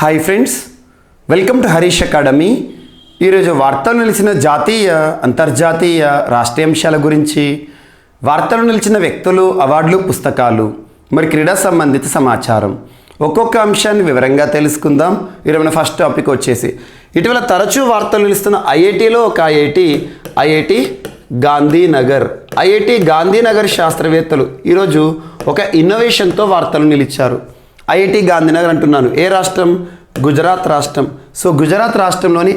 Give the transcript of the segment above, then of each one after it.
Hi friends, welcome to Harish academy. ఈరోజు వార్తలు నిలిచిన జాతీయ అంతర్జాతీయ రాష్ట్రీయ అంశాల గురించి, వార్తలు నిలిచిన వ్యక్తులు, అవార్డులు, పుస్తకాలు, మరి క్రీడా సంబంధిత సమాచారం ఒక్కొక్క అంశాన్ని వివరంగా తెలుసుకుందాం. ఈరోజు మన ఫస్ట్ టాపిక్ వచ్చేసి ఇటీవల తరచూ వార్తలు నిలుస్తున్న ఐఐటిలో ఒక ఐఐటి గాంధీనగర్. ఐఐటి గాంధీనగర్ శాస్త్రవేత్తలు ఈరోజు ఒక ఇన్నోవేషన్తో వార్తలు నిలిచారు. ఐఐటి గాంధీనగర్ అంటున్నాను, ఏ రాష్ట్రం? గుజరాత్ రాష్ట్రం. సో గుజరాత్ రాష్ట్రంలోని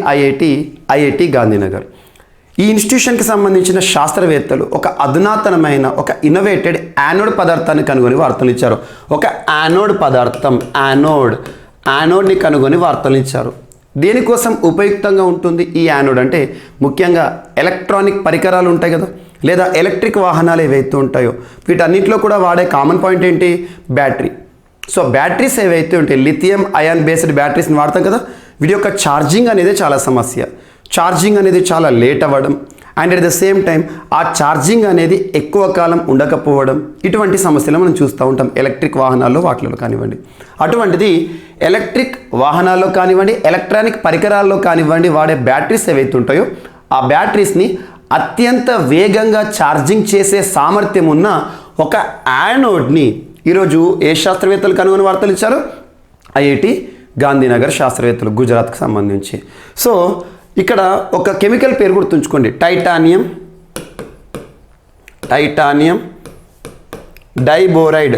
ఐఐటి గాంధీనగర్. ఈ ఇన్స్టిట్యూషన్కి సంబంధించిన శాస్త్రవేత్తలు ఒక అధునాతనమైన ఒక ఇన్నోవేటెడ్ యానోడ్ పదార్థాన్ని కనుగొని వార్తలు ఇచ్చారు. ఒక యానోడ్ పదార్థం, యానోడ్ని కనుగొని వార్తలు ఇచ్చారు. దేనికోసం ఉపయుక్తంగా ఉంటుంది ఈ యానోడ్ అంటే? ముఖ్యంగా ఎలక్ట్రానిక్ పరికరాలు ఉంటాయి కదా, లేదా ఎలక్ట్రిక్ వాహనాలు ఏవైతే ఉంటాయో వీటన్నిటిలో కూడా వాడే కామన్ పాయింట్ ఏంటి? బ్యాటరీ. సో బ్యాటరీస్ ఏవైతే ఉంటాయి, లిథియం అయాన్ బేస్డ్ బ్యాటరీస్ని వాడతాం కదా, వీటి యొక్క ఛార్జింగ్ అనేది చాలా సమస్య. ఛార్జింగ్ అనేది చాలా లేట్ అవ్వడం and at the same time ఆ ఛార్జింగ్ అనేది ఎక్కువ కాలం ఉండకపోవడం, ఇటువంటి సమస్యలు మనం చూస్తూ ఉంటాం ఎలక్ట్రిక్ వాహనాల్లో, వాటిలో కానివ్వండి. అటువంటిది ఎలక్ట్రిక్ వాహనాల్లో కానివ్వండి, ఎలక్ట్రానిక్ పరికరాల్లో కానివ్వండి వాడే బ్యాటరీస్ ఏవైతే ఉంటాయో ఆ బ్యాటరీస్ని అత్యంత వేగంగా ఛార్జింగ్ చేసే సామర్థ్యం ఉన్న ఒక యానోడ్ని ఈరోజు ఏ శాస్త్రవేత్తలు కనుగొని వార్తలు ఇచ్చారు? ఐఐటి గాంధీనగర్ శాస్త్రవేత్తలు, గుజరాత్కి సంబంధించి. సో ఇక్కడ ఒక కెమికల్ పేరు గుర్తుంచుకోండి, టైటానియం డైబోరైడ్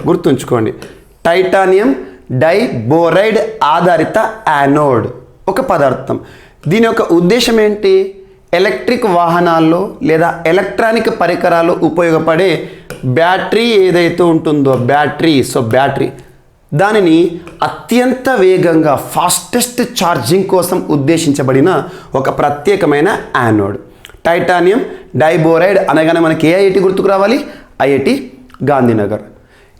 గుర్తుంచుకోండి. టైటానియం డైబోరైడ్ ఆధారిత యానోడ్ ఒక పదార్థం. దీని యొక్క ఉద్దేశం ఏంటి? ఎలక్ట్రిక్ వాహనాల్లో లేదా ఎలక్ట్రానిక్ పరికరాలు ఉపయోగపడే బ్యాటరీ ఏదైతే ఉంటుందో బ్యాటరీ దానిని అత్యంత వేగంగా ఫాస్టెస్ట్ ఛార్జింగ్ కోసం ఉద్దేశించబడిన ఒక ప్రత్యేకమైన యానోడ్. టైటానియం డైబోరైడ్ అనగానే మనకి ఏ ఐఐటి గుర్తుకు రావాలి? ఐఐటి గాంధీనగర్.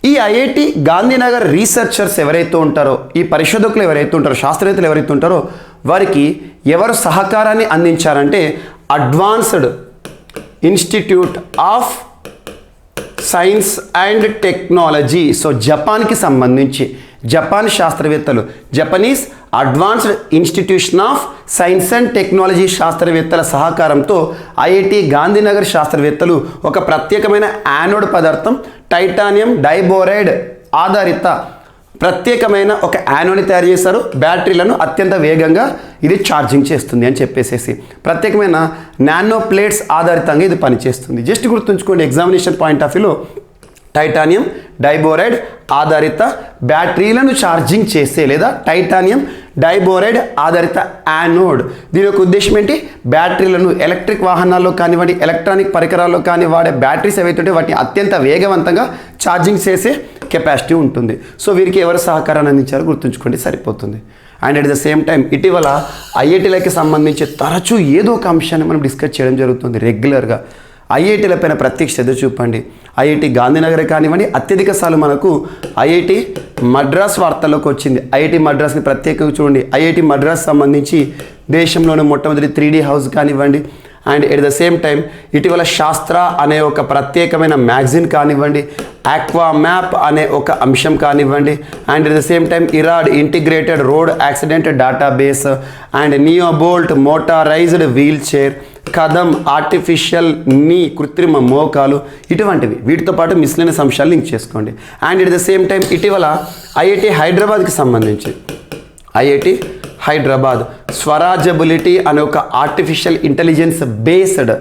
ఈ ఐఐటి గాంధీనగర్ రీసెర్చర్స్ ఎవరైతే ఉంటారో, ఈ పరిశోధకులు ఎవరైతే ఉంటారో, శాస్త్రవేత్తలు ఎవరైతే ఉంటారో వారికి ఎవరు సహకారాన్ని అందించారంటే advanced institute of science and technology. So జపాన్కి సంబంధించి జపాన్ శాస్త్రవేత్తలు, Japanese advanced institution of science and technology శాస్త్రవేత్తల సహకారంతో ఐఐటి గాంధీనగర్ శాస్త్రవేత్తలు ఒక ప్రత్యేకమైన యానోడ్ పదార్థం టైటానియం డైబోరైడ్ ఆధారిత ప్రత్యేకమైన ఒక యానోడ్ని తయారు చేశారు. బ్యాటరీలను అత్యంత వేగంగా ఇది ఛార్జింగ్ చేస్తుంది అని చెప్పేసి ప్రత్యేకమైన నానో ప్లేట్స్ ఆధారితంగా ఇది పనిచేస్తుంది. జస్ట్ గుర్తుంచుకోండి, ఎగ్జామినేషన్ పాయింట్ ఆఫ్ వ్యూలో టైటానియం డైబోరైడ్ ఆధారిత బ్యాటరీలను ఛార్జింగ్ చేసే లేదా టైటానియం డైబోరైడ్ ఆధారిత యానోడ్. దీని యొక్క ఉద్దేశం ఏంటి? బ్యాటరీలను ఎలక్ట్రిక్ వాహనాల్లో కానివ్వండి, ఎలక్ట్రానిక్ పరికరాల్లో కానీ వాడే బ్యాటరీస్ ఏవైతే ఉంటే వాటిని అత్యంత వేగవంతంగా ఛార్జింగ్ చేసే కెపాసిటీ ఉంటుంది. సో వీరికి ఎవరు సహకారాన్ని అందించారో గుర్తుంచుకోండి, సరిపోతుంది. And at the same time ఇటీవల ఐఐటీలకి సంబంధించి తరచూ ఏదో ఒక అంశాన్ని మనం డిస్కస్ చేయడం జరుగుతుంది రెగ్యులర్గా. ఐఐటీలపైన ప్రత్యేక శ్రద్ధ చూపండి. ఐఐటి గాంధీనగర్ కానివ్వండి, అత్యధిక సార్లు మనకు ఐఐటి మద్రాస్ వార్తల్లోకి వచ్చింది. ఐఐటి మద్రాస్ని ప్రత్యేకంగా చూడండి. ఐఐటి మద్రాస్ సంబంధించి దేశంలోని మొట్టమొదటి 3D హౌస్ కానివ్వండి, and at the same time ఇటీవల శాస్త్ర అనే ఒక ప్రత్యేకమైన మ్యాగజిన్ కానివ్వండి, ఆక్వా మ్యాప్ అనే ఒక అంశం కానివ్వండి, and at the same time IRAD integrated road accident database, and NeoBolt motorised wheelchair, Kadam artificial knee కృత్రిమ మోకాలు, ఇటువంటివి. వీటితో పాటు మిస్లేనియస్ అంశాలు లింక్ చేసుకోండి. And at the same time ఇటీవల ఐఐటి హైదరాబాద్కి సంబంధించి ఐఐటి హైదరాబాద్ స్వరాజబిలిటీ అనే ఒక ఆర్టిఫిషియల్ ఇంటెలిజెన్స్ బేస్డ్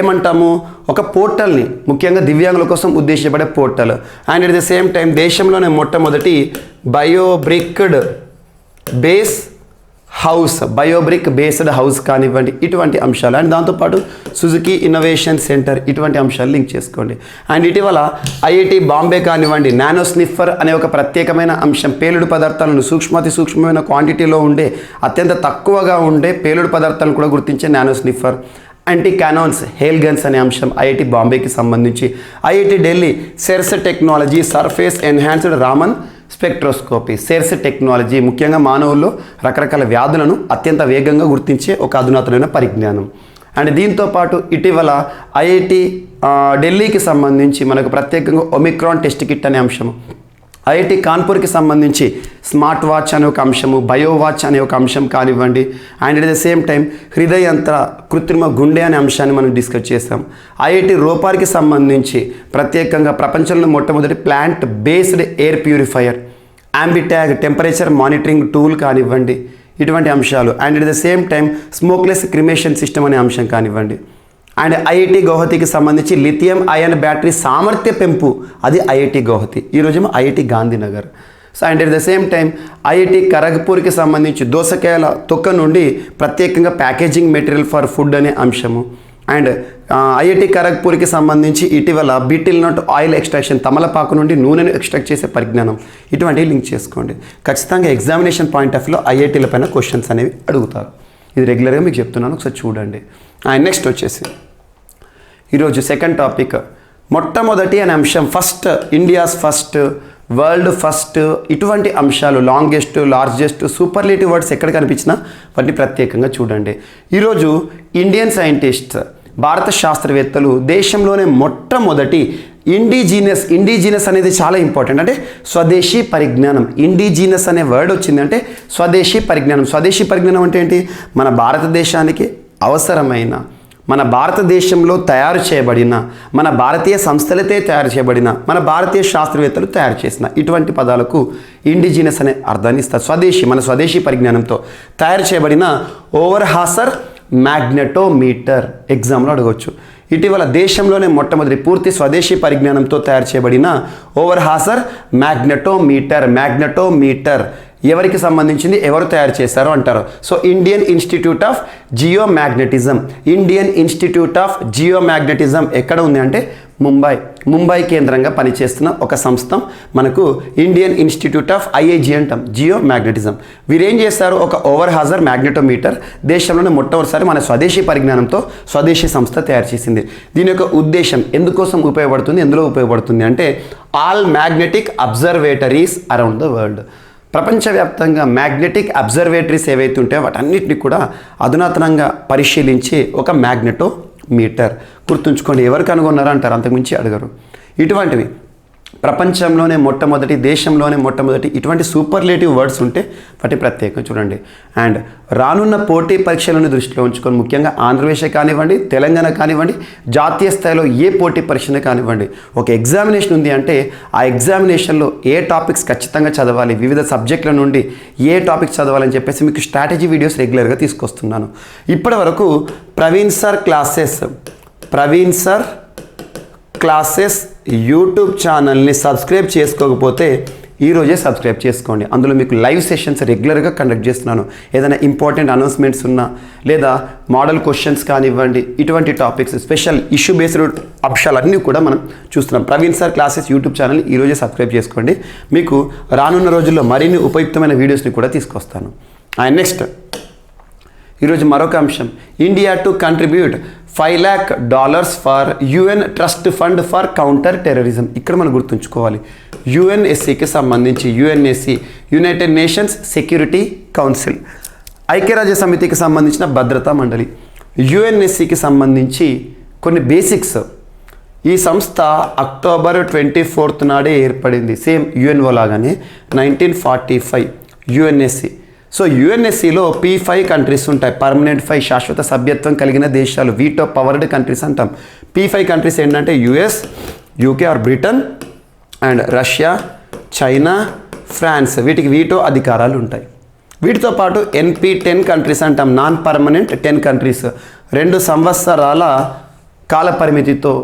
ఏమంటాము ఒక పోర్టల్ని, ముఖ్యంగా దివ్యాంగుల కోసం ఉద్దేశించబడే portal. And at the same time దేశంలోనే మొట్టమొదటి బయోబ్రిక్ బేస్డ్ హౌస్ కానివ్వండి, ఇటువంటి అంశాలు. అండ్ దాంతోపాటు సుజుకి ఇన్నోవేషన్ సెంటర్, ఇటువంటి అంశాలు లింక్ చేసుకోండి. అండ్ ఇటీవల ఐఐటి బాంబే కానివ్వండి నానో స్నిఫర్ అనే ఒక ప్రత్యేకమైన అంశం, పేలుడు పదార్థాలను సూక్ష్మాతి సూక్ష్మమైన క్వాంటిటీలో ఉండే, అత్యంత తక్కువగా ఉండే పేలుడు పదార్థాలను కూడా గుర్తించే nano sniffer. Anti cannons hail guns అనే అంశం ఐఐటి బాంబేకి సంబంధించి. IIT Delhi SERS technology surface enhanced Raman spectroscopy. SERS technology ముఖ్యంగా మానవుల్లో రకరకాల వ్యాధులను అత్యంత వేగంగా గుర్తించే ఒక అధునాతనమైన పరిజ్ఞానం. అండ్ దీంతో పాటు ఇటీవల ఐఐటి ఢిల్లీకి సంబంధించి మనకు ప్రత్యేకంగా ఒమిక్రాన్ టెస్ట్ కిట్ అనే అంశం, ఐఐటి కాన్పూర్కి సంబంధించి స్మార్ట్ వాచ్ అనే ఒక అంశము, బయో వాచ్ అనే ఒక అంశం కానివ్వండి, and at the same time హృదయంత్ర కృత్రిమ గుండె అనే అంశాన్ని మనం డిస్కస్ చేస్తాం. ఐఐటి రోపార్కి సంబంధించి ప్రత్యేకంగా ప్రపంచంలో మొట్టమొదటి plant based air purifier, AmbiTag temperature monitoring tool కానివ్వండి, ఇటువంటి అంశాలు. And at the same time smokeless cremation system అనే అంశం కానివ్వండి. అండ్ ఐఐటి గౌహతికి సంబంధించి లిథియం అయాన్ బ్యాటరీ సామర్థ్య పెంపు, అది ఐఐటి గౌహతి, ఈరోజేమో IIT Gandhinagar. So and at the same time IIT ఖరగ్పూర్కి సంబంధించి దోసకాయల తొక్క నుండి ప్రత్యేకంగా ప్యాకేజింగ్ మెటీరియల్ ఫర్ ఫుడ్ అనే అంశము. అండ్ ఐఐటి ఖరగ్పూర్కి సంబంధించి ఇటీవల బీటిల్ నట్ ఆయిల్ ఎక్స్ట్రాక్షన్, తమలపాకు నుండి నూనెను ఎక్స్ట్రాక్ట్ చేసే పరిజ్ఞానం, ఇటువంటివి లింక్ చేసుకోండి. ఖచ్చితంగా ఎగ్జామినేషన్ పాయింట్ ఆఫ్ వ్యూలో ఐఐటీల పైన క్వశ్చన్స్ అనేవి అడుగుతారు. ఇది రెగ్యులర్గా మీకు చెప్తున్నాను, ఒకసారి చూడండి. అండ్ నెక్స్ట్ వచ్చేసి ఈరోజు సెకండ్ టాపిక్, మొట్టమొదటి అనే అంశం, first, India's first, world first, ఇటువంటి అంశాలు, లాంగెస్ట్, లార్జెస్ట్, సూపర్లేటివ్ వర్డ్స్ ఎక్కడ కనిపించినా వాటిని ప్రత్యేకంగా చూడండి. ఈరోజు ఇండియన్ సైంటిస్ట్, భారత శాస్త్రవేత్తలు దేశంలోనే మొట్టమొదటి ఇండిజీనస్ అనేది చాలా ఇంపార్టెంట్, అంటే స్వదేశీ పరిజ్ఞానం. ఇండిజీనస్ అనే వర్డ్ వచ్చిందంటే స్వదేశీ పరిజ్ఞానం. స్వదేశీ పరిజ్ఞానం అంటే ఏంటి? మన భారతదేశానికి అవసరమైన, మన భారతదేశంలో తయారు చేయబడిన, మన భారతీయ సంస్థలతో తయారు చేయబడిన, మన భారతీయ శాస్త్రవేత్తలు తయారు చేసిన ఇటువంటి పదాలకు ఇండిజినస్ అనే అర్థాన్ని ఇస్తారు. స్వదేశీ, మన స్వదేశీ పరిజ్ఞానంతో తయారు చేయబడిన ఓవర్హాసర్ మ్యాగ్నెటోమీటర్, ఎగ్జామ్లో అడగవచ్చు. ఇటీవల దేశంలోనే మొట్టమొదటి పూర్తి స్వదేశీ పరిజ్ఞానంతో తయారు చేయబడిన ఓవర్హాసర్ మ్యాగ్నెటోమీటర్ ఎవరికి సంబంధించింది, ఎవరు తయారు చేశారో అంటారు. సో ఇండియన్ ఇన్స్టిట్యూట్ ఆఫ్ జియోమాగ్నెటిజం ఎక్కడ ఉంది అంటే ముంబై కేంద్రంగా పనిచేస్తున్న ఒక సంస్థ మనకు ఇండియన్ ఇన్స్టిట్యూట్ ఆఫ్ ఐఐజి అంటాం, జియోమాగ్నెటిజం. వీరేం చేస్తారు? ఒక ఓవర్హాజర్ మ్యాగ్నెటోమీటర్ దేశంలోనే మొట్టమొదటిసారి మన స్వదేశీ పరిజ్ఞానంతో స్వదేశీ సంస్థ తయారు చేసింది. దీని యొక్క ఉద్దేశం ఎందుకోసం ఉపయోగపడుతుంది, ఎందులో ఉపయోగపడుతుంది అంటే all magnetic observatories around the world, ప్రపంచవ్యాప్తంగా మ్యాగ్నెటిక్ అబ్జర్వేటరీస్ ఏవైతే ఉంటాయో వాటన్నిటిని కూడా అధునాతనంగా పరిశీలించి ఒక మ్యాగ్నెటోమీటర్. గుర్తుంచుకోండి, ఎవరు కనుగొన్నారో అంటారు, అంతకుమించి అడగరు. ఇటువంటివి ప్రపంచంలోనే మొట్టమొదటి, దేశంలోనే మొట్టమొదటి, ఇటువంటి సూపర్లేటివ్ వర్డ్స్ ఉంటే వాటి ప్రత్యేకంగా చూడండి. అండ్ రానున్న పోటీ పరీక్షలను దృష్టిలో ఉంచుకొని ముఖ్యంగా ఆంధ్రప్రదేశ్ కానివ్వండి, తెలంగాణ కానివ్వండి, జాతీయ స్థాయిలో ఏ పోటీ పరీక్షను కానివ్వండి, ఒక ఎగ్జామినేషన్ ఉంది అంటే ఆ ఎగ్జామినేషన్లో ఏ టాపిక్స్ ఖచ్చితంగా చదవాలి, వివిధ సబ్జెక్టుల నుండి ఏ టాపిక్స్ చదవాలని చెప్పేసి మీకు స్ట్రాటజీ వీడియోస్ రెగ్యులర్గా తీసుకొస్తున్నాను. ఇప్పటి వరకు ప్రవీణ్ సార్ క్లాసెస్ యూట్యూబ్ ఛానల్ని సబ్స్క్రైబ్ చేసుకోకపోతే ఈరోజే సబ్స్క్రైబ్ చేసుకోండి. అందులో మీకు లైవ్ సెషన్స్ రెగ్యులర్గా కండక్ట్ చేస్తున్నాను. ఏదైనా ఇంపార్టెంట్ అనౌన్స్మెంట్స్ ఉన్నా, లేదా మోడల్ క్వశ్చన్స్ కానివ్వండి, ఇటువంటి టాపిక్స్, స్పెషల్ ఇష్యూ బేస్డ్ అంశాలన్నీ కూడా మనం చూస్తున్నాం. Praveen sir classes YouTube channel ఈరోజే సబ్స్క్రైబ్ చేసుకోండి. మీకు రానున్న రోజుల్లో మరిన్ని ఉపయుక్తమైన వీడియోస్ని కూడా తీసుకొస్తాను. అండ్ నెక్స్ట్ ఈరోజు మరొక అంశం, India to contribute $5 lakh for UN trust fund for counter terrorism. ఇక్కడ మనం గుర్తుంచుకోవాలి, UNSCకి సంబంధించి, UNSC United Nations Security council, ఐక్యరాజ్య సమితికి సంబంధించిన భద్రతా మండలి. UNSCకి సంబంధించి కొన్ని బేసిక్స్. ఈ సంస్థ అక్టోబర్ 24 నాడే ఏర్పడింది, సేమ్ UNO లాగానే 1945 UNSC. సో UNSCలో P5 కంట్రీస్ ఉంటాయి, పర్మనెంట్ 5 శాశ్వత సభ్యత్వం కలిగిన దేశాలు, వీటో పవర్డ్ కంట్రీస్ అంటాం. P5 కంట్రీస్ ఏంటంటే US, UK or Britain, and Russia, China, France, వీటికి వీటో అధికారాలు ఉంటాయి. వీటితో పాటు NP10 కంట్రీస్ అంటాం, నాన్ పర్మనెంట్ 10 కంట్రీస్, 2 సంవత్సరాల కాల పరిమితితో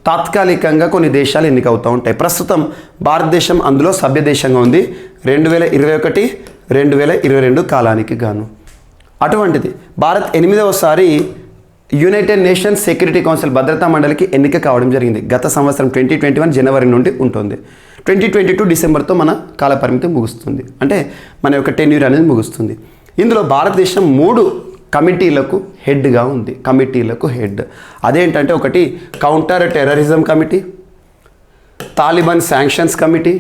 తాత్కాలికంగా కొన్ని దేశాలు ఎన్నికవుతూ ఉంటాయి. ప్రస్తుతం భారతదేశం అందులో సభ్య దేశంగా ఉంది 2021-2022 కాలానికి గాను. అటువంటిది భారత్ 8వసారి యునైటెడ్ నేషన్స్ సెక్యూరిటీ కౌన్సిల్ భద్రతా మండలికి ఎన్నిక కావడం జరిగింది. గత సంవత్సరం 2021 జనవరి నుండి ఉంటుంది. 2022 డిసెంబర్తో మన కాలపరిమితి ముగుస్తుంది, అంటే మన యొక్క టెన్యూర్ అనేది ముగుస్తుంది. ఇందులో భారతదేశం 3 కమిటీలకు హెడ్గా ఉంది. కమిటీలకు హెడ్ అదేంటంటే, ఒకటి counter terrorism committee, Taliban sanctions committee,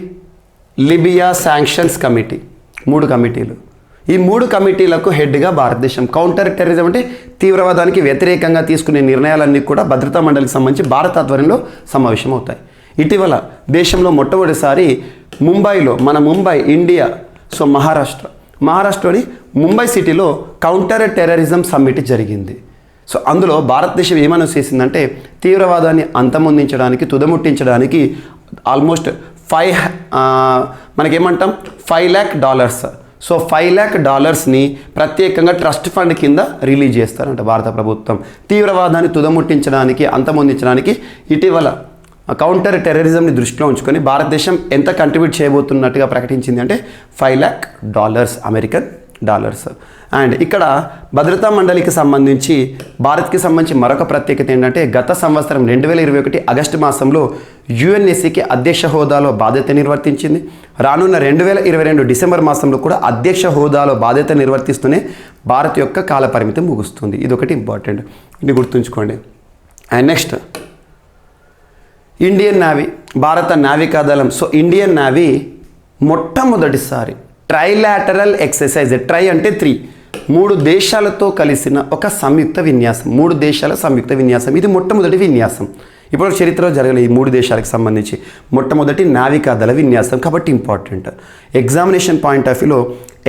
Libya sanctions committee, 3 కమిటీలు. ఈ 3 కమిటీలకు హెడ్గా భారతదేశం. కౌంటర్ టెర్రరిజం అంటే తీవ్రవాదానికి వ్యతిరేకంగా తీసుకునే నిర్ణయాలన్నీ కూడా భద్రతా మండలికి సంబంధించి భారత ఆధ్వర్యంలో సమావేశం అవుతాయి. ఇటీవల దేశంలో మొట్టమొదటిసారి ముంబైలో, మన ముంబై ఇండియా, సో మహారాష్ట్రలోని ముంబై సిటీలో కౌంటర్ టెర్రరిజం సమ్మిట్ జరిగింది. సో అందులో భారతదేశం ఏమని చేసిందంటే తీవ్రవాదాన్ని అంతమొందించడానికి, తుదముట్టించడానికి ఆల్మోస్ట్ మనకేమంటాం $5 lakh. సో $5 lakh ప్రత్యేకంగా ట్రస్ట్ ఫండ్ కింద రిలీజ్ చేస్తారంట భారత ప్రభుత్వం. తీవ్రవాదాన్ని తుదముట్టించడానికి, అంతమొందించడానికి ఇటీవల కౌంటర్ టెర్రరిజంని దృష్టిలో ఉంచుకొని భారతదేశం ఎంత కంట్రిబ్యూట్ చేయబోతున్నట్టుగా ప్రకటించింది అంటే $5 lakh అమెరికన్ డాలర్స్. అండ్ ఇక్కడ భద్రతా మండలికి సంబంధించి భారత్కి సంబంధించి మరొక ప్రత్యేకత ఏంటంటే గత సంవత్సరం 2021 ఆగస్టు మాసంలో యుఎన్ఎస్సికి అధ్యక్ష హోదాలో బాధ్యత నిర్వర్తించింది. రానున్న 2022 డిసెంబర్ మాసంలో కూడా అధ్యక్ష హోదాలో బాధ్యత నిర్వర్తిస్తూనే భారత్ యొక్క కాల పరిమితి ముగుస్తుంది. ఇది ఒకటి ఇంపార్టెంట్, ఇది గుర్తుంచుకోండి. అండ్ నెక్స్ట్ ఇండియన్ నేవీ, భారత నావికాదళం. సో ఇండియన్ నేవీ మొట్టమొదటిసారి ట్రైలాటరల్ ఎక్సర్సైజ్, ట్రై అంటే 3, 3 దేశాలతో కలిసిన ఒక సంయుక్త విన్యాసం, 3 దేశాల సంయుక్త విన్యాసం. ఇది మొట్టమొదటి విన్యాసం, ఇప్పుడు చరిత్రలో జరగలేదు. ఈ 3 దేశాలకు సంబంధించి మొట్టమొదటి నావికాదళ విన్యాసం కాబట్టి ఇంపార్టెంట్. ఎగ్జామినేషన్ పాయింట్ ఆఫ్ వ్యూలో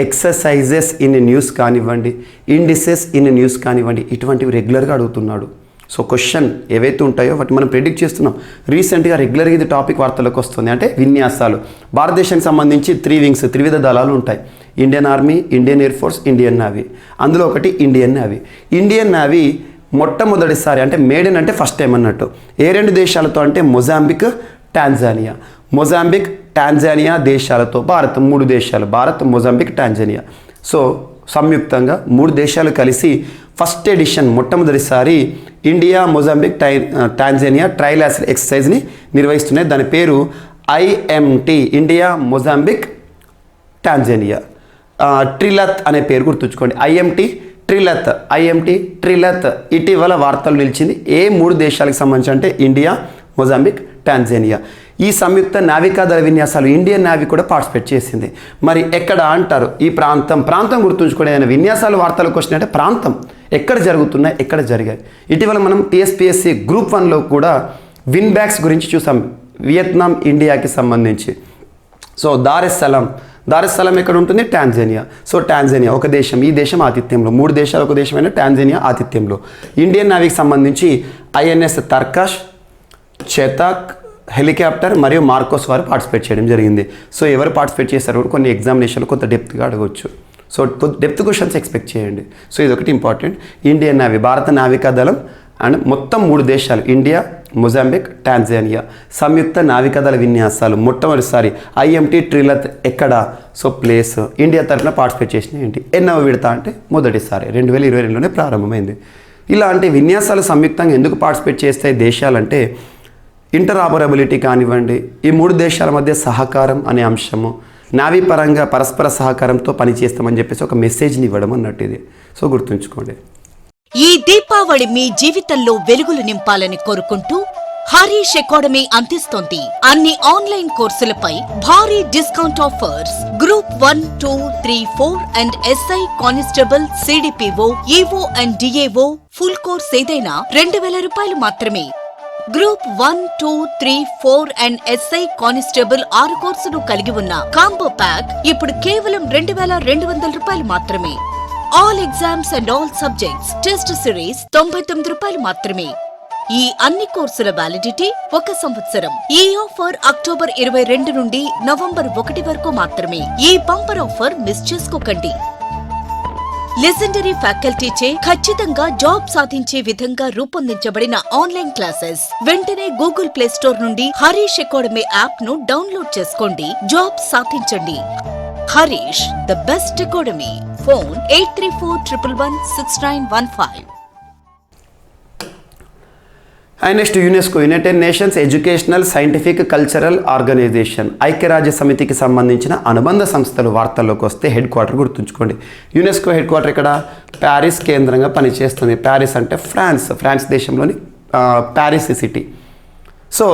ఎక్సర్సైజెస్ ఇన్ న్యూస్ కానివ్వండి, ఇండిసెస్ ఇన్ న్యూస్ కానివ్వండి, ఇటువంటివి రెగ్యులర్గా అడుగుతున్నాడు. సో క్వశ్చన్ ఏవైతే ఉంటాయో వాటి మనం ప్రెడిక్ట్ చేస్తున్నాం. రీసెంట్గా రెగ్యులర్గా ఇది టాపిక్ వార్తలకు వస్తుంది. అంటే విన్యాసాలు భారతదేశానికి సంబంధించి 3 వింగ్స్, త్రివిధ దళాలు ఉంటాయి. Indian army, Indian air force, Indian navy. అందులో ఒకటి ఇండియన్ నేవీ. ఇండియన్ నేవీ మొట్టమొదటిసారి అంటే మేడెన్ అంటే ఫస్ట్ టైం అన్నట్టు ఏ 2 దేశాలతో అంటే మొజాంబిక్, టాంజానియా. మొజాంబిక్, టాంజానియా దేశాలతో భారత్ 3 దేశాలు, భారత్, మొజాంబిక్, టాంజానియా. సో సంయుక్తంగా 3 దేశాలు కలిసి ఫస్ట్ ఎడిషన్ మొట్టమొదటిసారి ఇండియా, మొజాంబిక్, టాంజానియా ట్రైలాటరల్ ఎక్సర్సైజ్ని నిర్వహిస్తున్నాయి. దాని పేరు IMT, ఇండియా, మొజాంబిక్, టాంజానియా. ట్రిలత్ అనే పేరు గుర్తుంచుకోండి. IMT ట్రిలత్ ఇటీవల వార్తలు నిలిచింది. ఏ 3 దేశాలకు సంబంధించి అంటే ఇండియా, మొజాంబిక్, టాంజానియా. ఈ సంయుక్త నావికాదళ విన్యాసాలు ఇండియన్ నేవీ కూడా పార్టిసిపేట్ చేసింది. మరి ఎక్కడ అంటారు? ఈ ప్రాంతం గుర్తుంచుకోండి. ఏదైనా విన్యాసాలు వార్తలకు వచ్చినాయంటే ప్రాంతం ఎక్కడ జరుగుతున్నాయి, ఎక్కడ జరిగాయి. ఇటీవల మనం TSPSC Group 1లో కూడా విన్ బ్యాక్స్ గురించి చూసాం, వియత్నాం, ఇండియాకి సంబంధించి. సో దారెస్సలాం ఎక్కడ ఉంటుంది? టాంజానియా. సో టాంజానియా ఒక దేశం, ఈ దేశం ఆతిథ్యంలో, 3 దేశాలు ఒక దేశమైన టాంజానియా ఆతిథ్యంలో. ఇండియన్ నేవీకి సంబంధించి INS తర్కాష్, చేతాక్ హెలికాప్టర్ మరియు మార్కోస్ వారు పార్టిసిపేట్ చేయడం జరిగింది. సో ఎవరు పార్టిసిపేట్ చేశారు కూడా కొన్ని ఎగ్జామినేషన్లు కొంత డెప్త్గా అడగవచ్చు. సో డెప్త్ క్వశ్చన్స్ ఎక్స్పెక్ట్ చేయండి. సో ఇది ఒకటి ఇంపార్టెంట్. ఇండియన్ నేవీ, భారత నావికాదళం అండ్ మొత్తం 3 దేశాలు ఇండియా, మొజాంబిక్, టాంజానియా సంయుక్త నావికాదళ విన్యాసాలు మొట్టమొదటిసారి IMT ట్రిలత్ ఎక్కడ? So place. ఇండియా తరఫున పార్టిసిపేట్ చేసిన ఏంటి? ఎన్నవ విడత అంటే మొదటిసారి 2022లోనే ప్రారంభమైంది. ఇలాంటి విన్యాసాలు సంయుక్తంగా ఎందుకు పార్టిసిపేట్ చేస్తాయి దేశాలంటే ఇంటరాపరబిలిటీ కానివ్వండి, ఈ 3 దేశాల మధ్య సహకారం అనే అంశము, నావీ పరంగా పరస్పర సహకారంతో పనిచేస్తామని చెప్పేసి ఒక మెసేజ్ని ఇవ్వడం అన్నట్టు ఇది. సో గుర్తుంచుకోండి. ఈ దీపావళి మీ జీవితంలో వెలుగులు నింపాలని కోరుకుంటూ హరీష్ అకాడమీ అందిస్తోంది అన్ని ఆన్లైన్ కోర్సులపై భారీ discount offers. Group 1, 2, 3, 4 and SI constable, CDPO, EO and DAO full course ఏదైనా ₹2,000 మాత్రమే. గ్రూప్ 1, 2, 3, 4 అండ్ SI కానిస్టేబుల్ 6 కోర్సులు కలిగి ఉన్న కాంబో ప్యాక్ ఇప్పుడు కేవలం ₹2,200 మాత్రమే. All exams and all subjects test series ₹99 మాత్రమే. ఈ అన్ని కోర్సుల వ్యాలిడిటీ 1 సంవత్సరం. ఈ ఆఫర్ అక్టోబర్ 22 నుండి నవంబర్ 1 వరకు మాత్రమే. ఈ బంపర్ ఆఫర్ మిస్ చేసుకోకండి. లెజెండరీ ఫ్యాకల్టీచే ఖచ్చితంగా జాబ్ సాధించే విధంగా రూపొందించబడిన ఆన్లైన్ క్లాసెస్. వెంటనే గూగుల్ ప్లే స్టోర్ నుండి హరీష్ అకాడమీ యాప్ ను డౌన్లోడ్ చేసుకోండి. జాబ్ సాధించండి. Harish, the best academy. Phone 8341116915. And next UNESCO, united nations educational, scientific, cultural organization, ఐక్యరాజ్య సమితికి సంబంధించిన అనుబంధ సంస్థలు వార్తల్లోకి వస్తే హెడ్ క్వార్టర్ గుర్తుంచుకోండి. యునెస్కో హెడ్ క్వార్టర్ ఇక్కడ ప్యారిస్ కేంద్రంగా పనిచేస్తుంది. ప్యారిస్ అంటే ఫ్రాన్స్ దేశంలోని ప్యారిస్ సిటీ. సో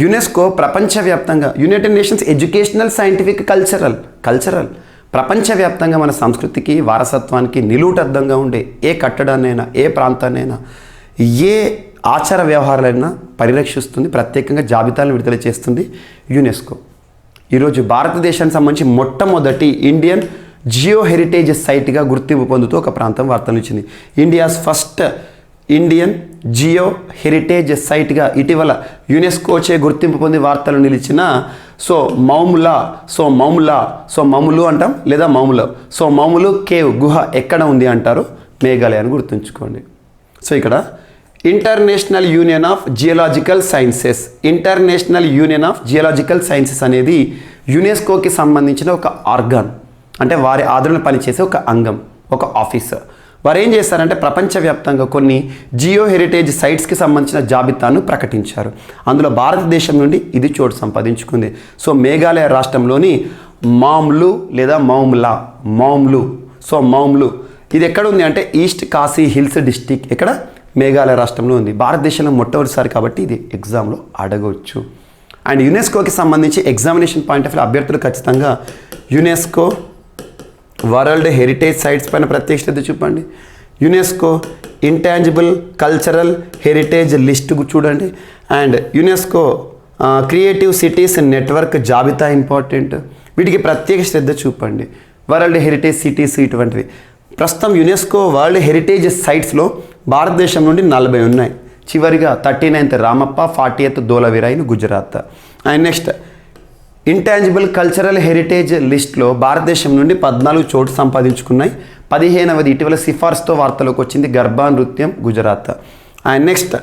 యునెస్కో ప్రపంచవ్యాప్తంగా United nations educational, scientific, cultural ప్రపంచవ్యాప్తంగా మన సంస్కృతికి, వారసత్వానికి నిలువుటద్దంగా ఉండే ఏ కట్టడాన్నైనా, ఏ ప్రాంతాన్నైనా, ఏ ఆచార వ్యవహారాలను పరిరక్షిస్తుంది, ప్రత్యేకంగా జాబితాలను విడుదల చేస్తుంది యునెస్కో. ఈరోజు భారతదేశానికి సంబంధించి మొట్టమొదటి ఇండియన్ జియో హెరిటేజ్ సైట్గా గుర్తింపు పొందుతూ ఒక ప్రాంతం వార్తలు ఇచ్చింది. India's first Indian geo heritage సైట్గా ఇటీవల యునెస్కోచే గుర్తింపు పొంది వార్తలు నిలిచిన మౌములు అంటాం లేదా మౌములు కేవ్ గుహ ఎక్కడ ఉంది అంటారు? మేఘాలయ అని గుర్తుంచుకోండి. సో ఇక్కడ international union of geological sciences అనేది యునెస్కోకి సంబంధించిన ఒక ఆర్గాన్, అంటే వారి ఆదరణ పనిచేసే ఒక అంగం, ఒక ఆఫీసర్. వారు ఏం చేస్తారంటే ప్రపంచవ్యాప్తంగా కొన్ని జియో హెరిటేజ్ సైట్స్కి సంబంధించిన జాబితాను ప్రకటించారు. అందులో భారతదేశం నుండి ఇది చోటు సంపాదించుకుంది. సో మేఘాలయ రాష్ట్రంలోని మౌమ్లు లేదా మౌమ్లు ఇది ఎక్కడ ఉంది అంటే ఈస్ట్ కాశీ హిల్స్ డిస్టిక్, ఇక్కడ మేఘాలయ రాష్ట్రంలో ఉంది. భారతదేశంలో మొట్టమొదటిసారి కాబట్టి ఇది ఎగ్జామ్లో అడగవచ్చు. అండ్ యునెస్కోకి సంబంధించి ఎగ్జామినేషన్ పాయింట్ ఆఫ్ వ్యూ అభ్యర్థులు ఖచ్చితంగా యునెస్కో వరల్డ్ హెరిటేజ్ సైట్స్ పైన ప్రత్యేక శ్రద్ధ చూపండి. UNESCO intangible cultural heritage list చూడండి. And UNESCO creative cities network జాబితా ఇంపార్టెంట్, వీటికి ప్రత్యేక శ్రద్ధ చూపండి. వరల్డ్ హెరిటేజ్ సిటీస్ ఇటువంటివి. ప్రస్తుతం యునెస్కో వరల్డ్ హెరిటేజ్ సైట్స్లో భారతదేశం నుండి 40 ఉన్నాయి. చివరిగా 39th రామప్ప, 40th ధోలవీరాయిన్ Gujarat. And next intangible cultural heritage లిస్ట్లో భారతదేశం నుండి 14 చోటు సంపాదించుకున్నాయి. 15వది ఇటీవల సిఫార్సుతో వార్తలోకి వచ్చింది గర్భా నృత్యం Gujarat. And next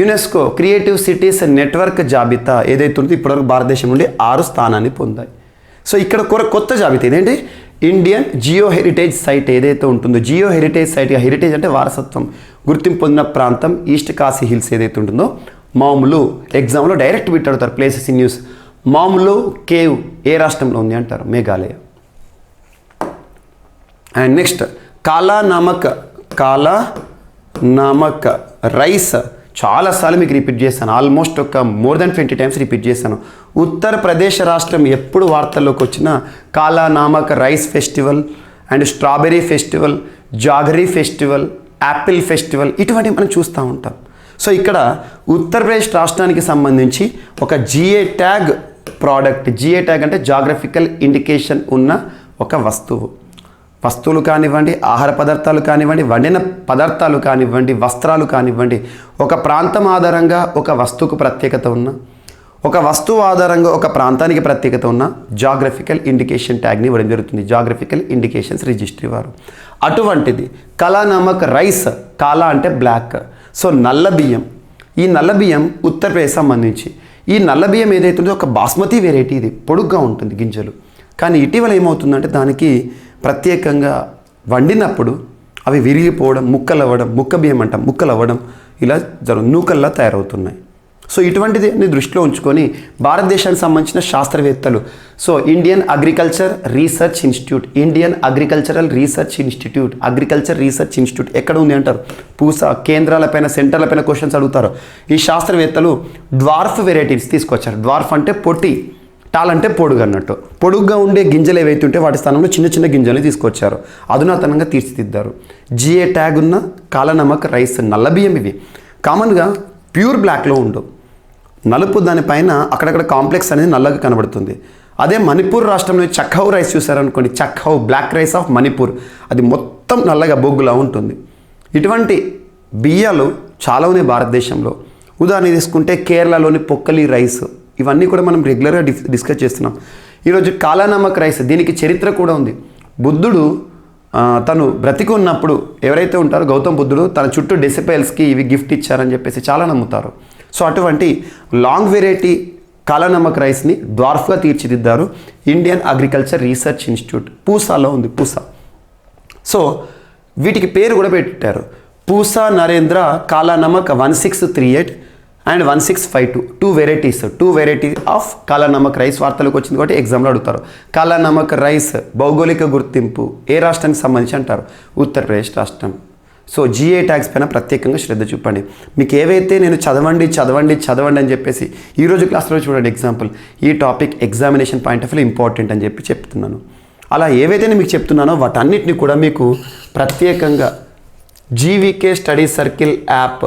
UNESCO creative cities network జాబితా ఏదైతే ఉందో ఇప్పటివరకు భారతదేశం నుండి 6 స్థానాన్ని పొందాయి. సో ఇక్కడ కొత్త జాబితా ఇదేంటి ఇండియన్ జియో హెరిటేజ్ సైట్ ఏదైతే ఉంటుందో, జియో హెరిటేజ్ సైట్గా, హెరిటేజ్ అంటే వారసత్వం, గుర్తింపు పొందిన ప్రాంతం ఈస్ట్ కాశీ హిల్స్ ఏదైతే ఉంటుందో మౌమ్లు. ఎగ్జామ్లో డైరెక్ట్ బిట్ అడుగుతారు ప్లేసెస్ ఇన్ న్యూస్. మౌమ్లు కేవ్ ఏ రాష్ట్రంలో ఉంది అంటారు? మేఘాలయ. అండ్ నెక్స్ట్ కాలా నమక్ రైస్ చాలాసార్లు మీకు రిపీట్ చేశాను, ఆల్మోస్ట్ ఒక మోర్ దెన్ 20 times రిపీట్ చేశాను. ఉత్తరప్రదేశ్ రాష్ట్రం ఎప్పుడు వార్తల్లోకి వచ్చినా Kala Namak rice festival and strawberry festival, jaggery festival, apple festival ఇటువంటివి మనం చూస్తూ ఉంటాం. సో ఇక్కడ ఉత్తరప్రదేశ్ రాష్ట్రానికి సంబంధించి ఒక GA tag product, GA tag అంటే జాగ్రఫికల్ ఇండికేషన్ ఉన్న ఒక వస్తువులు కానివ్వండి, ఆహార పదార్థాలు కానివ్వండి, వండిన పదార్థాలు కానివ్వండి, వస్త్రాలు కానివ్వండి, ఒక ప్రాంతం ఆధారంగా ఒక వస్తువుకు ప్రత్యేకత ఉన్న, ఒక వస్తువు ఆధారంగా ఒక ప్రాంతానికి ప్రత్యేకత ఉన్న జాగ్రఫికల్ ఇండికేషన్ ట్యాగ్ని ఇవ్వడం జరుగుతుంది, జాగ్రఫికల్ ఇండికేషన్స్ రిజిస్ట్రీ వారు. అటువంటిది కాలా నమక్ రైస్, కాలా అంటే బ్లాక్, సో నల్ల బియ్యం. ఈ నల్ల బియ్యం ఉత్తరప్రదేశ్ సంబంధించి. ఈ నల్ల బియ్యం ఏదైతే ఉందో ఒక బాస్మతి వెరైటీ, ఇది పొడుగ్గా ఉంటుంది గింజలు. కానీ ఇటీవల ఏమవుతుందంటే దానికి ప్రత్యేకంగా వండినప్పుడు అవి విరిగిపోవడం, ముక్క బియ్యం అంటాం, ముక్కలు అవ్వడం, ఇలా నూకల్లా తయారవుతున్నాయి. సో ఇటువంటిది దృష్టిలో ఉంచుకొని భారతదేశానికి సంబంధించిన శాస్త్రవేత్తలు, so Indian agriculture research institute ఎక్కడ ఉంది అంటారు? పూసా కేంద్రాలపైన, సెంటర్లపైన క్వశ్చన్స్ అడుగుతారు. ఈ శాస్త్రవేత్తలు డ్వార్ఫ్ వెరైటీస్ తీసుకొచ్చారు. డ్వార్ఫ్ అంటే పొట్టి, టాల్ అంటే పొడుగు అన్నట్టు. పొడుగ్గా ఉండే గింజలు ఏవైతే ఉంటే వాటి స్థానంలో చిన్న చిన్న గింజలు తీసుకొచ్చారు, అధునాతనంగా తీర్చిదిద్దారు. జిఏ ట్యాగ్ ఉన్న కాలా నమక్ రైస్ నల్ల బియ్యం. ఇవి కామన్గా ప్యూర్ బ్లాక్లో ఉండవు, నలుపు దానిపైన అక్కడక్కడ కాంప్లెక్స్ అనేది నల్లగా కనబడుతుంది. అదే మణిపూర్ రాష్ట్రంలో చఖౌ రైస్ చూసారనుకోండి, Chakhao black rice of Manipur, అది మొత్తం నల్లగా బొగ్గులా ఉంటుంది. ఇటువంటి బియ్యాలు చాలా ఉన్నాయి భారతదేశంలో. ఉదాహరణ తీసుకుంటే కేరళలోని పొక్కలి రైస్, ఇవన్నీ కూడా మనం రెగ్యులర్గా డిస్కస్ చేస్తున్నాం. ఈరోజు కాలా నమక్ రైస్, దీనికి చరిత్ర కూడా ఉంది. బుద్ధుడు తను బ్రతికి ఉన్నప్పుడు ఎవరైతే ఉంటారో గౌతమ్ బుద్ధుడు తన చుట్టూ డెసిపైల్స్కి ఇవి గిఫ్ట్ ఇచ్చారని చెప్పేసి చాలా నమ్ముతారు. సో అటువంటి లాంగ్ వెరైటీ కాలా నమక్ రైస్ని డ్వార్ఫ్గా తీర్చిదిద్దారు ఇండియన్ అగ్రికల్చర్ రీసెర్చ్ ఇన్స్టిట్యూట్, పూసాలో ఉంది, పూసా. సో వీటికి పేరు కూడా పెట్టారు, పూసా నరేంద్ర కాలా Namak 1638 and 1652, two variety of కాలా నమక్ రైస్ వార్తలకు వచ్చింది కాబట్టి ఎగ్జామ్లో అడుగుతారు. కాలా నమక్ రైస్ భౌగోళిక గుర్తింపు ఏ రాష్ట్రానికి సంబంధించి అంటారు? ఉత్తరప్రదేశ్ రాష్ట్రం. సో జిఏ ట్యాగ్స్ పైన ప్రత్యేకంగా శ్రద్ధ చూపండి. మీకు ఏవైతే నేను చదవండి అని చెప్పేసి ఈరోజు క్లాస్లో చూడండి ఎగ్జాంపుల్, ఈ topic examination point of view important అని చెప్పి చెప్తున్నాను. అలా ఏవైతే నేను మీకు చెప్తున్నానో వాటన్నిటిని కూడా మీకు ప్రత్యేకంగా GVK study circle app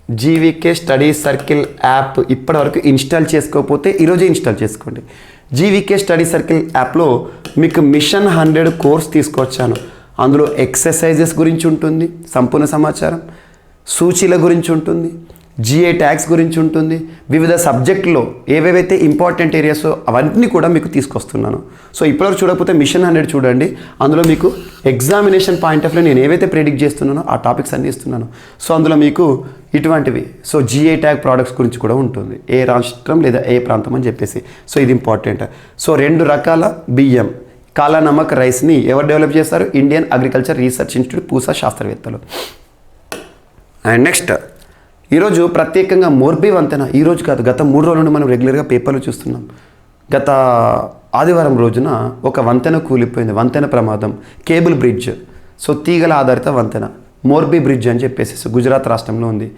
GVK study circle app ఇప్పటివరకు ఇన్స్టాల్ చేసుకోకపోతే ఈరోజే ఇన్స్టాల్ చేసుకోండి. జీవీకే స్టడీ సర్కిల్ యాప్లో మీకు మిషన్ 100 కోర్స్ తీసుకొచ్చాను. అందులో ఎక్సర్సైజెస్ గురించి ఉంటుంది, సంపూర్ణ సమాచారం, సూచీల గురించి ఉంటుంది, జిఐ ట్యాగ్స్ గురించి ఉంటుంది, వివిధ సబ్జెక్టులో ఏవేవైతే ఇంపార్టెంట్ ఏరియాస్ అవన్నీ కూడా మీకు తీసుకొస్తున్నాను. సో ఇప్పటివరకు చూడకపోతే మిషన్ 100 చూడండి. అందులో మీకు ఎగ్జామినేషన్ పాయింట్ ఆఫ్ వ్యూ నేను ఏవైతే ప్రెడిక్ట్ చేస్తున్నానో ఆ టాపిక్స్ అన్నీ ఇస్తున్నాను. సో అందులో మీకు ఇటువంటివి సో జిఐ ట్యాగ్ ప్రోడక్ట్స్ గురించి కూడా ఉంటుంది, ఏ రాష్ట్రం లేదా ఏ ప్రాంతం అని చెప్పేసి. సో ఇది ఇంపార్టెంట్. సో 2 రకాల బియ్యం కాలా నమక్ రైస్ని ఎవరు డెవలప్ చేస్తారు? Indian agriculture research institute Pusa శాస్త్రవేత్తలు. అండ్ నెక్స్ట్ ఈరోజు ప్రత్యేకంగా మోర్బీ వంతెన, ఈరోజు కాదు గత 3 రోజుల నుండి మనం రెగ్యులర్గా పేపర్లు చూస్తున్నాం. గత ఆదివారం రోజున ఒక వంతెన కూలిపోయింది, వంతెన ప్రమాదం, కేబుల్ బ్రిడ్జ్. సో తీగల ఆధారిత వంతెన, మోర్బీ బ్రిడ్జ్ అని చెప్పేసి గుజరాత్ రాష్ట్రంలో ఉంది.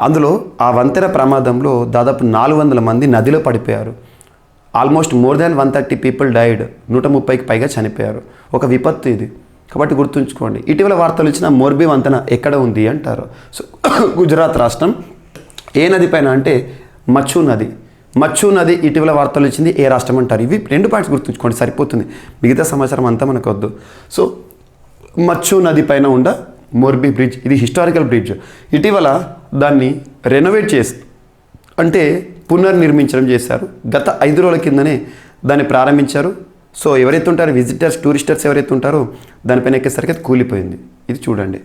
అందులో ఆ వంతెన ప్రమాదంలో దాదాపు 400 మంది నదిలో పడిపోయారు. Almost more than 130 people died, 130కి పైగా చనిపోయారు. ఒక విపత్తు ఇది, కాబట్టి గుర్తుంచుకోండి. ఇటీవల వార్తలు ఇచ్చిన మోర్బీ వంతెన ఎక్కడ ఉంది అంటారు. సో గుజరాత్ రాష్ట్రం ఏ నది పైన అంటే మచ్చు నది. మచ్చు నది ఇటీవల వార్తలు ఇచ్చింది ఏ రాష్ట్రం అంటారు. ఇవి 2 పాయింట్స్ గుర్తుంచుకోండి, సరిపోతుంది. మిగతా సమాచారం అంతా మనకు వద్దు. సో మచ్చు నది పైన ఉన్న మోర్బీ బ్రిడ్జ్, ఇది హిస్టారికల్ బ్రిడ్జ్. ఇటీవల దాన్ని రెనోవేట్ చేసి అంటే పునర్నిర్మించడం చేశారు. గత 5 రోజుల కిందనే దాన్ని ప్రారంభించారు. సో ఎవరైతే ఉంటారో విజిటర్స్, టూరిస్టర్స్ ఎవరైతే ఉంటారో దానిపైన ఎక్కేసరికి అది కూలిపోయింది. ఇది చూడండి.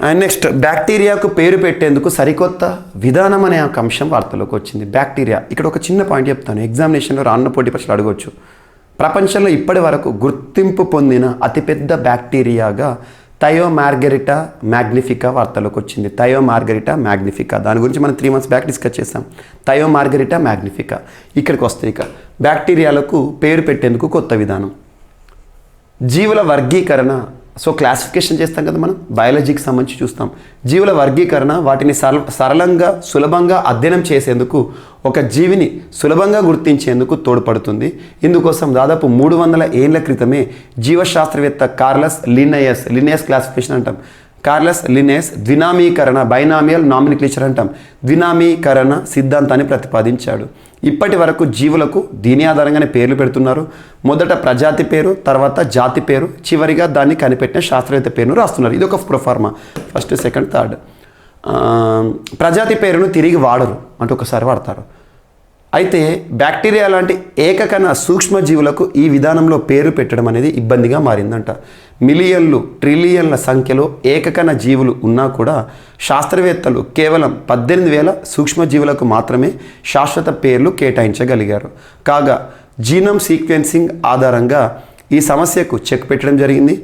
అండ్ నెక్స్ట్ బ్యాక్టీరియాకు పేరు పెట్టేందుకు సరికొత్త విధానం అనే ఒక అంశం వార్తలోకి వచ్చింది. బ్యాక్టీరియా, ఇక్కడ ఒక చిన్న పాయింట్ చెప్తాను, ఎగ్జామినేషన్లో రానున్న పోటీ పరీక్షలు అడగవచ్చు. ప్రపంచంలో ఇప్పటి వరకు గుర్తింపు పొందిన అతిపెద్ద బ్యాక్టీరియాగా థయో మార్గరిటా మ్యాగ్నిఫికా వార్తలోకి వచ్చింది. థయో మార్గరిటా మ్యాగ్నిఫికా, దాని గురించి మనం 3 months బ్యాక్ డిస్కస్ చేసాం. థయో మార్గరిటా మ్యాగ్నిఫికా. ఇక్కడికి వస్తే ఇక బ్యాక్టీరియాలకు పేరు పెట్టేందుకు కొత్త విధానం. జీవుల వర్గీకరణ, సో క్లాసిఫికేషన్ చేస్తాం కదా మనం, బయాలజీకి సంబంధించి చూస్తాం. జీవుల వర్గీకరణ, వాటిని సరళంగా సులభంగా అధ్యయనం చేసేందుకు, ఒక జీవిని సులభంగా గుర్తించేందుకు తోడ్పడుతుంది. ఇందుకోసం దాదాపు 300 ఏళ్ల క్రితమే జీవశాస్త్రవేత్త కార్లస్ లిన్నయస్ క్లాసిఫికేషన్ అంటాం. కార్లస్ లిన్నయస్ ద్వినామీకరణ, బైనామియల్ నామినిక్లేచర్ అంటాం, ద్వినామీకరణ సిద్ధాంతాన్ని ప్రతిపాదించాడు. ఇప్పటి వరకు జీవులకు దీని ఆధారంగానే పేర్లు పెడుతున్నారు. మొదట ప్రజాతి పేరు, తర్వాత జాతి పేరు, చివరిగా దాన్ని కనిపెట్టిన శాస్త్రవేత్త పేరును రాస్తున్నారు. ఇది ఒక ప్రొఫార్మా, ఫస్ట్, సెకండ్, థర్డ్. ప్రజాతి పేరును తిరిగి వాడరు, అంటే ఒకసారి వాడతారు. అయితే బ్యాక్టీరియా లాంటి ఏకకణ సూక్ష్మజీవులకు ఈ విధానంలో పేరు పెట్టడం అనేది ఇబ్బందిగా మారిందంట. మిలియన్లు, ట్రిలియన్ల సంఖ్యలో ఏకకణ జీవులు ఉన్నా కూడా శాస్త్రవేత్తలు కేవలం 18,000 సూక్ష్మజీవులకు మాత్రమే శాశ్వత పేర్లు కేటాయించగలిగారు. కాగా జీనోమ్ సీక్వెన్సింగ్ ఆధారంగా ఈ సమస్యకు చెక్ పెట్టడం జరిగింది.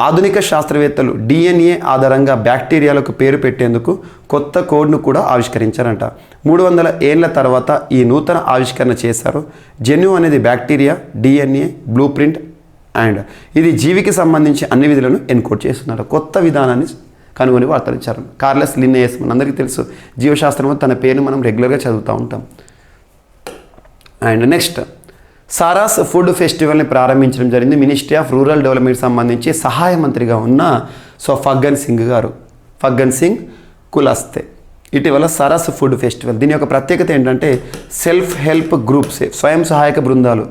ఆధునిక శాస్త్రవేత్తలు DNA ఆధారంగా బ్యాక్టీరియాలకు పేరు పెట్టేందుకు కొత్త కోడ్ను కూడా ఆవిష్కరించారంట. 300 ఏళ్ల తర్వాత ఈ నూతన ఆవిష్కరణ చేశారు. జెన్యు అనేది bacteria DNA blue print, and ఇది జీవికి సంబంధించి అన్ని విధులను ఎన్కోడ్ చేస్తున్నారు. కొత్త విధానాన్ని కనుగొని వార్తలించారు. కార్లస్ లిన్నయస్ మనందరికీ తెలుసు, జీవశాస్త్రంలో తన పేరును మనం రెగ్యులర్గా చదువుతూ ఉంటాం. అండ్ నెక్స్ట్ సారాస్ ఫుడ్ ఫెస్టివల్ని ప్రారంభించడం జరిగింది. మినిస్ట్రీ ఆఫ్ రూరల్ డెవలప్మెంట్ సంబంధించి సహాయ మంత్రిగా ఉన్న ఫగ్గన్ సింగ్ కులస్తే ఇటీవల సారాస్ ఫుడ్ ఫెస్టివల్, దీని యొక్క ప్రత్యేకత ఏంటంటే సెల్ఫ్ హెల్ప్ గ్రూప్స్, స్వయం సహాయక బృందాలు,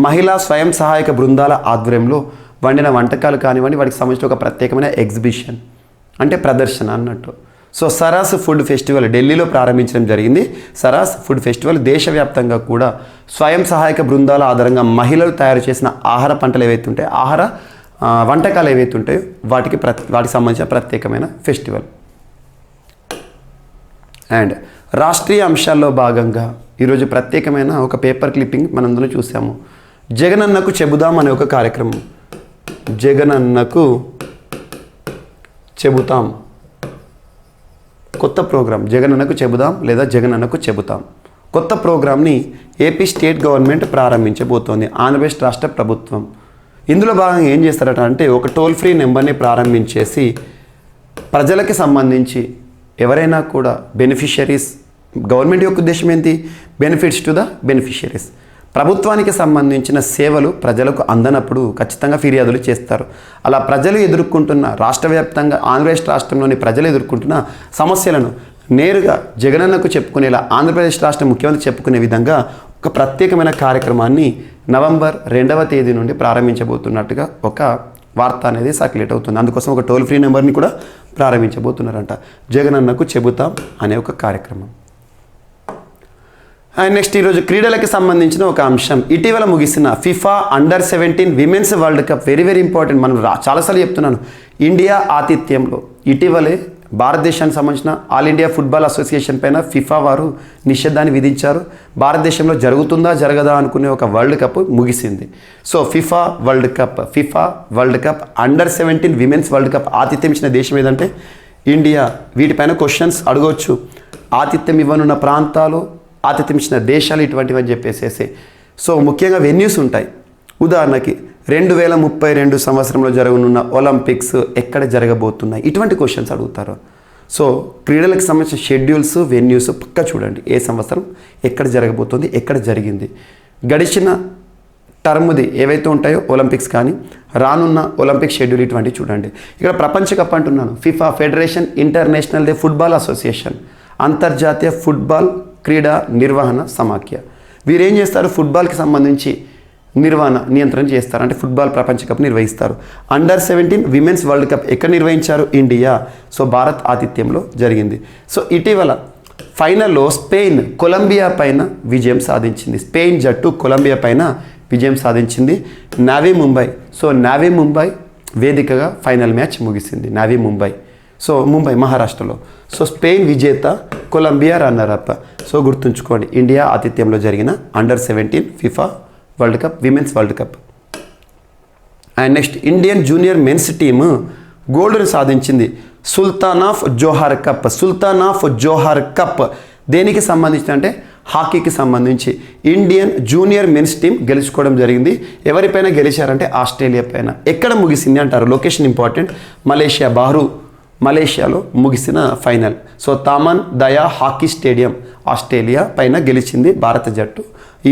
మహిళా స్వయం సహాయక బృందాల ఆధ్వర్యంలో వండిన వంటకాలు కానివ్వండి, వాటికి సంబంధించిన ఒక ప్రత్యేకమైన ఎగ్జిబిషన్, అంటే ప్రదర్శన అన్నట్టు. సో సరాస్ ఫుడ్ ఫెస్టివల్ ఢిల్లీలో ప్రారంభించడం జరిగింది. సరాస్ ఫుడ్ ఫెస్టివల్ దేశవ్యాప్తంగా కూడా స్వయం సహాయక బృందాల ఆధారంగా మహిళలు తయారు చేసిన ఆహార పంటలు ఏవైతే ఉంటాయో, ఆహార వంటకాలు ఏవైతే ఉంటాయో వాటికి సంబంధించిన ప్రత్యేకమైన ఫెస్టివల్. అండ్ రాష్ట్రీయ అంశాల్లో భాగంగా ఈరోజు ప్రత్యేకమైన ఒక పేపర్ క్లిప్పింగ్ మనందరం చూసాము. జగనన్నకు చెబుదాం అనే ఒక కార్యక్రమం. జగనన్నకు చెబుతాం, కొత్త ప్రోగ్రాం. జగనన్నకు చెబుదాం లేదా జగనన్నకు చెబుతాం కొత్త ప్రోగ్రామ్ని ఏపీ స్టేట్ గవర్నమెంట్ ప్రారంభించబోతోంది, ఆంధ్రప్రదేశ్ రాష్ట్ర ప్రభుత్వం. ఇందులో భాగంగా ఏం చేస్తారట అంటే ఒక టోల్ ఫ్రీ నెంబర్ని ప్రారంభించేసి ప్రజలకి సంబంధించి ఎవరైనా కూడా బెనిఫిషరీస్, గవర్నమెంట్ యొక్క ఉద్దేశం ఏంటి? Benefits to the beneficiaries. ప్రభుత్వానికి సంబంధించిన సేవలు ప్రజలకు అందనప్పుడు ఖచ్చితంగా ఫిర్యాదులు చేస్తారు. అలా ప్రజలు ఎదుర్కొంటున్న రాష్ట్ర వ్యాప్తంగా ఆంధ్రప్రదేశ్ రాష్ట్రంలోని ప్రజలు ఎదుర్కొంటున్న సమస్యలను నేరుగా జగనన్నకు చెప్పుకునేలా ఆంధ్రప్రదేశ్ రాష్ట్ర ముఖ్యమంత్రి చెప్పుకునే విధంగా ఒక ప్రత్యేకమైన కార్యక్రమాన్ని నవంబర్ 2వ తేదీ నుండి ప్రారంభించబోతున్నట్టుగా ఒక వార్త అనేది సర్క్యులేట్ అవుతుంది. అందుకోసం ఒక టోల్ ఫ్రీ నెంబర్ని కూడా ప్రారంభించబోతున్నారంట. జగనన్నకు చెబుతాం అనే ఒక కార్యక్రమం. అండ్ నెక్స్ట్ ఈరోజు క్రీడలకు సంబంధించిన ఒక అంశం. ఇటీవల ముగిసిన ఫిఫా అండర్-17 women's world cup very very important. మనం చాలాసార్లు చెప్తున్నాను, ఇండియా ఆతిథ్యంలో ఇటీవలే భారతదేశానికి సంబంధించిన ఆల్ ఇండియా ఫుట్బాల్ అసోసియేషన్ పైన ఫిఫా వారు నిషేధాన్ని విధించారు. భారతదేశంలో జరుగుతుందా జరగదా అనుకునే ఒక వరల్డ్ కప్ ముగిసింది. సో ఫిఫా వరల్డ్ కప్ అండర్-17 విమెన్స్ వరల్డ్ కప్ ఆతిథ్యం ఇచ్చిన దేశం ఏదంటే ఇండియా. వీటిపైన క్వశ్చన్స్ అడగవచ్చు. ఆతిథ్యం ఇవ్వనున్న ప్రాంతాలు, ఆతిథ్యం ఇచ్చిన దేశాలు ఇటువంటివని చెప్పేసేసి. సో ముఖ్యంగా వెన్యూస్ ఉంటాయి. ఉదాహరణకి 2032 సంవత్సరంలో జరగనున్న ఒలింపిక్స్ ఎక్కడ జరగబోతున్నాయి, ఇటువంటి క్వశ్చన్స్ అడుగుతారు. సో క్రీడలకు సంబంధించిన షెడ్యూల్స్, వెన్యూస్ పక్కా చూడండి. ఏ సంవత్సరం ఎక్కడ జరగబోతుంది, ఎక్కడ జరిగింది, గడిచిన టర్మ్ది ఏవైతే ఉంటాయో ఒలింపిక్స్ కానీ రానున్న ఒలింపిక్ షెడ్యూల్ ఇటువంటివి చూడండి. ఇక్కడ ప్రపంచ కప్ అంటున్నాను. FIFA federation international they football association, అంతర్జాతీయ ఫుట్బాల్ క్రీడా నిర్వహణ సమాఖ్య. వీరేం చేస్తారు, ఫుట్బాల్కి సంబంధించి నియంత్రణ చేస్తారు. అంటే ఫుట్బాల్ ప్రపంచ కప్ నిర్వహిస్తారు. అండర్-17 విమెన్స్ వరల్డ్ కప్ ఎక్కడ నిర్వహించారు, ఇండియా. సో భారత్ ఆతిథ్యంలో జరిగింది. సో ఇటీవల ఫైనల్లో స్పెయిన్ కొలంబియా పైన విజయం సాధించింది. స్పెయిన్ జట్టు కొలంబియా పైన విజయం సాధించింది. నావీ ముంబై, సో నావీ ముంబై వేదికగా ఫైనల్ మ్యాచ్ ముగిసింది. నావీ ముంబై, సో ముంబై మహారాష్ట్రలో. సో స్పెయిన్ విజేత, కొలంబియా రన్నర్ అప్. సో గుర్తుంచుకోండి, ఇండియా ఆతిథ్యంలో జరిగిన అండర్-17 FIFA world cup women's world cup. And next Indian junior men's team గోల్డ్ని సాధించింది. సుల్తాన్ ఆఫ్ జోహార్ కప్ దేనికి సంబంధించి అంటే హాకీకి సంబంధించి ఇండియన్ జూనియర్ మెన్స్ టీం గెలుచుకోవడం జరిగింది. ఎవరిపైన గెలిచారంటే ఆస్ట్రేలియా పైన. ఎక్కడ ముగిసింది అంటారు, లొకేషన్ ఇంపార్టెంట్. మలేషియాలో ముగిసిన ఫైనల్. సో తామన్ దయా హాకీ స్టేడియం ఆస్ట్రేలియా పైన గెలిచింది భారత జట్టు.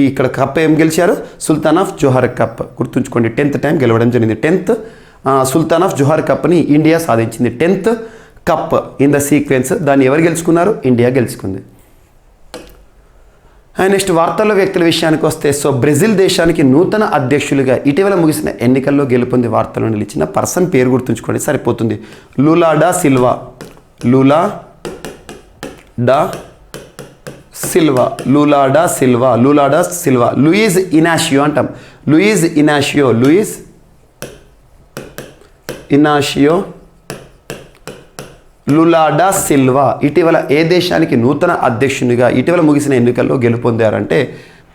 ఇక్కడ కప్ ఏం గెలిచారు, సుల్తాన్ ఆఫ్ జోహార్ కప్. గుర్తుంచుకోండి, 10th టైం గెలవడం జరిగింది. 10th Sultan of Johar కప్ని India సాధించింది. 10th cup in the sequence. దాన్ని ఎవరు గెలుచుకున్నారు, ఇండియా గెలుచుకుంది. అండ్ నెక్స్ట్ వార్తల్లో వ్యక్తుల విషయానికి వస్తే, సో బ్రెజిల్ దేశానికి నూతన అధ్యక్షులుగా ఇటీవల ముగిసిన ఎన్నికల్లో గెలుపొంది వార్తల్లో నిలిచిన పర్సన్ పేరు గుర్తుంచుకోండి సరిపోతుంది. Lula da Silva. Louis Inácio అంటాం. Louis Inácio Lula da Silva ఇటీవల ఏ దేశానికి నూతన అధ్యక్షునిగా ఇటీవల ముగిసిన ఎన్నికల్లో గెలుపొందారంటే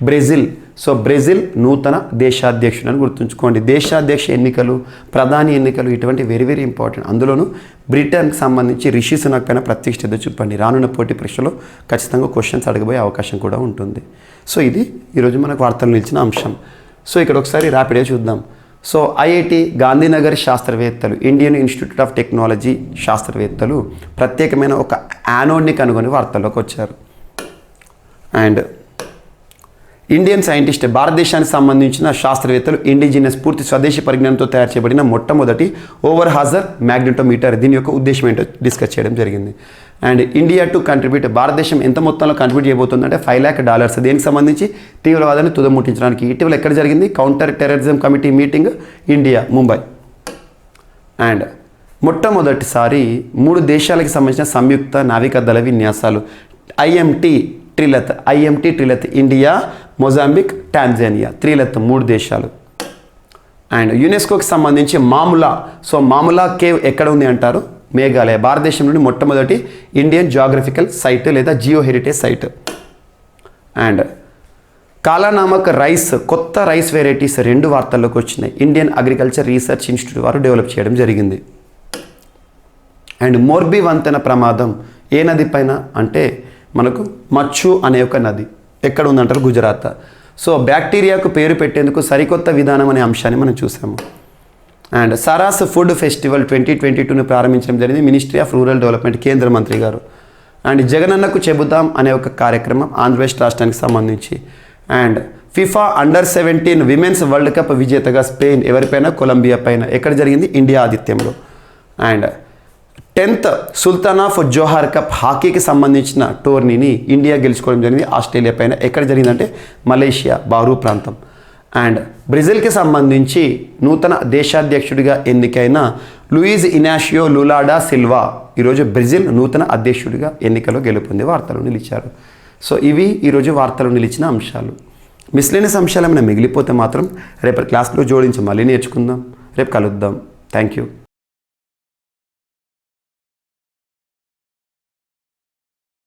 బ్రెజిల్. సో బ్రెజిల్ నూతన దేశాధ్యక్షుడు అని గుర్తుంచుకోండి. దేశాధ్యక్ష ఎన్నికలు, ప్రధాని ఎన్నికలు ఇటువంటి వెరీ వెరీ ఇంపార్టెంట్. అందులోనూ బ్రిటన్కి సంబంధించి రిషి సునాక్ పైన ప్రత్యేక శ్రద్ధ చూపండి. రానున్న పోటీ పరీక్షలో ఖచ్చితంగా క్వశ్చన్స్ అడగబోయే అవకాశం కూడా ఉంటుంది. సో ఇది ఈరోజు మనకు వార్తలు నిలిచిన అంశం. సో ఇక్కడ ఒకసారి ర్యాపిడ్గా చూద్దాం. సో ఐఐటి గాంధీనగర్ శాస్త్రవేత్తలు, ఇండియన్ ఇన్స్టిట్యూట్ ఆఫ్ టెక్నాలజీ శాస్త్రవేత్తలు ప్రత్యేకమైన ఒక యానోడ్ని కనుగొని వార్తల్లోకి వచ్చారు. అండ్ ఇండియన్ సైంటిస్ట్, భారతదేశానికి సంబంధించిన శాస్త్రవేత్తలు ఇండిజినస్ పూర్తి స్వదేశీ పరిజ్ఞానంతో తయారు చేయబడిన మొట్టమొదటి ఓవర్ హాజర్ మ్యాగ్నెటోమీటర్, దీని యొక్క ఉద్దేశం ఏంటో డిస్కస్ చేయడం జరిగింది. అండ్ ఇండియా టు కంట్రిబ్యూట్, భారతదేశం ఎంత మొత్తంలో కంట్రిబ్యూట్ చేయబోతుందంటే $5 lakh. దేనికి సంబంధించి తీవ్రవాదాన్ని తుదముట్టించడానికి. ఇటీవల ఎక్కడ జరిగింది, counter terrorism committee meeting India Mumbai. And మొట్టమొదటిసారి 3 దేశాలకు సంబంధించిన సంయుక్త నావికా దళ విన్యాసాలు ఐఎంటీ ట్రిలత్ ఇండియా, మొజాంబిక్, టాంజానియా, త్రిలత్ 3 దేశాలు. అండ్ యునెస్కోకి సంబంధించి మాములా, సో మాములా కేవ్ ఎక్కడ ఉంది అంటారు, మేఘాలయ. భారతదేశం నుండి మొట్టమొదటి ఇండియన్ జియోగ్రఫికల్ సైట్ లేదా geo heritage site. And Kalanamak rice, కొత్త రైస్ వెరైటీస్ 2 వార్తల్లోకి వచ్చినాయి. ఇండియన్ అగ్రికల్చర్ రీసెర్చ్ ఇన్స్టిట్యూట్ వారు డెవలప్ చేయడం జరిగింది. అండ్ మోర్బీ వంతెన ప్రమాదం ఏ నది పైన అంటే మనకు మచ్చు అనే ఒక నది. ఎక్కడ ఉందంటారు, గుజరాత్. సో బ్యాక్టీరియాకు పేరు పెట్టేందుకు సరికొత్త విధానం అనే అంశాన్ని మనం చూసాము. అండ్ సరాస్ ఫుడ్ ఫెస్టివల్ 2022ను ప్రారంభించడం జరిగింది మినిస్ట్రీ ఆఫ్ రూరల్ డెవలప్మెంట్, కేంద్ర మంత్రి గారు. అండ్ జగనన్నకు చెబుతాం అనే ఒక కార్యక్రమం ఆంధ్రప్రదేశ్ రాష్ట్రానికి సంబంధించి. అండ్ ఫిఫా అండర్-17 విమెన్స్ వరల్డ్ కప్ విజేతగా స్పెయిన్ ఎవరిపైన? కొలంబియా పైన. ఎక్కడ జరిగింది? ఇండియా ఆతిథ్యంలో. And 10th Sultan of Johor cup హాకీకి సంబంధించిన టోర్నీని ఇండియా గెలుచుకోవడం జరిగింది ఆస్ట్రేలియా పైన. ఎక్కడ జరిగిందంటే మలేషియా బారు ప్రాంతం. అండ్ బ్రెజిల్కి సంబంధించి నూతన దేశాధ్యక్షుడిగా ఎన్నికైన Louis Inácio Lula da Silva ఈరోజు బ్రెజిల్ నూతన అధ్యక్షుడిగా ఎన్నికలో గెలుపొంది వార్తలు నిలిచారు. సో ఇవి ఈరోజు వార్తలు నిలిచిన అంశాలు. మిస్లేనియస్ అంశాలు ఏమైనా మిగిలిపోతే మాత్రం రేపటి క్లాస్లో జోడించి మళ్ళీ నేర్చుకుందాం. రేపు కలుద్దాం. Thank you.